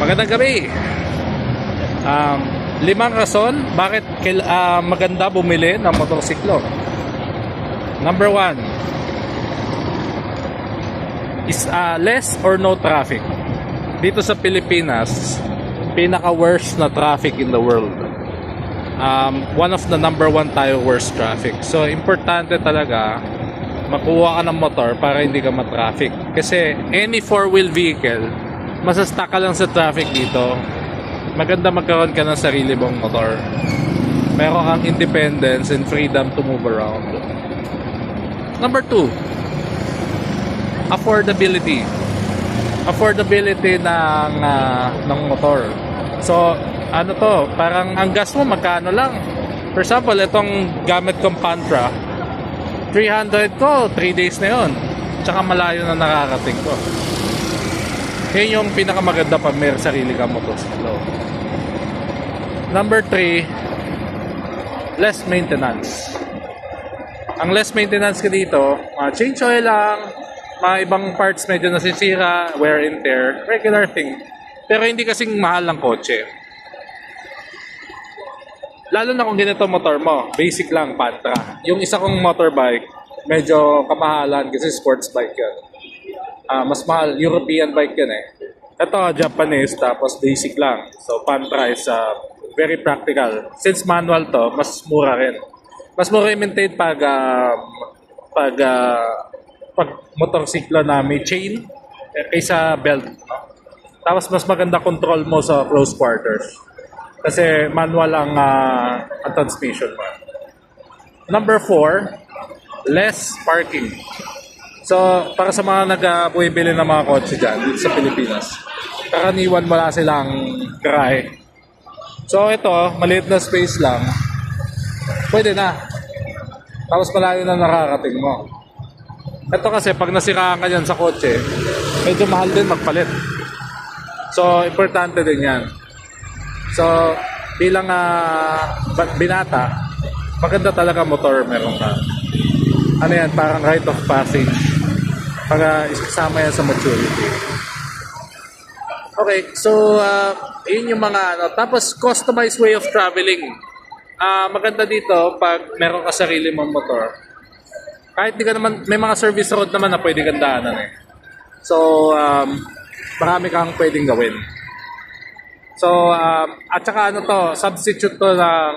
Magandang gabi. Um, 5 rason bakit maganda bumili ng motorsiklo. Number 1 is less or no traffic. Dito sa Pilipinas, pinaka-worst na traffic in the world. One of the number 1 tayo worst traffic. So, importante talaga makuha ka ng motor para hindi ka matraffic. Kasi any 4-wheel vehicle, masastuck ka lang sa traffic dito. Maganda magkaroon ka ng sarili mong motor. Meron kang independence and freedom to move around. Number 2, affordability. Affordability ng motor. So, ano to? Parang ang gas mo magkano lang. For example, itong gamit kong Pantra, 300 ko, 3 days na yun. Tsaka malayo na nakarating ko. Yan yung pinakamaganda pag may sarili kang motorsiklo. Number 3, less maintenance. Ang less maintenance ka dito, change oil lang, mga ibang parts medyo nasisira, wear and tear, regular thing. Pero hindi kasing mahal ng kotse. Lalo na kung ganito motor mo, basic lang, Pantra. Yung isa kong motorbike, medyo kamahalan kasi sports bike yun. Mas mahal, European bike yan eh. Ito, Japanese, tapos basic lang. So, Pantra is very practical. Since manual to, mas mura rin. Mas mura i-maintain pag motorsiklo na may chain kaysa belt. No? Tapos mas maganda control mo sa close quarters. Kasi manual ang transmission mo. Number 4, less parking. So, para sa mga nag-buwibili ng mga kotse dyan dito sa Pilipinas, karaniwan wala silang garahe. So, ito, maliit na space lang, pwede na. Tapos malayo na nakakating mo. Ito kasi, pag nasiraan ka dyan sa kotse, medyo mahal din magpalit. So, importante din yan. So, bilang binata, maganda talaga motor meron ka. Ano yan, parang rite of passage. Pag isasama yan sa maturity. Okay, so yun yung mga tapos customized way of traveling. Maganda dito pag meron ka sarili mong motor. Kahit di ka naman, may mga service road naman na pwede kang daanan eh. So, marami kang pwedeng gawin. So, at saka ano to, substitute to ng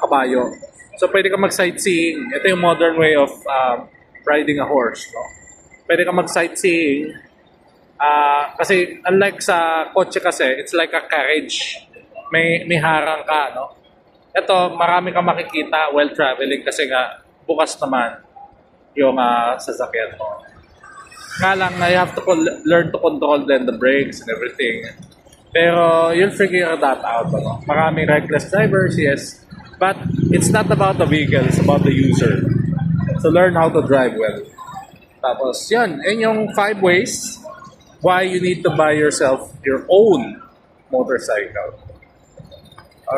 kabayo. So, pwede ka mag-sightseeing. Ito yung modern way of riding a horse. No? Pwede ka mag-sightseeing. Kasi unlike sa kotse kasi, it's like a carriage. May harang ka. No? Ito, marami kang makikita while traveling kasi nga bukas naman yung sasakyan mo. Nga lang, you have to learn to control then the brakes and everything. Pero you'll figure that out. No? Maraming reckless drivers, yes. But it's not about the vehicle, it's about the user. So learn how to drive well. Tapos yun yung 5 ways why you need to buy yourself your own motorcycle.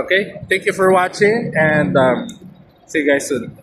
Okay, thank you for watching and see you guys soon.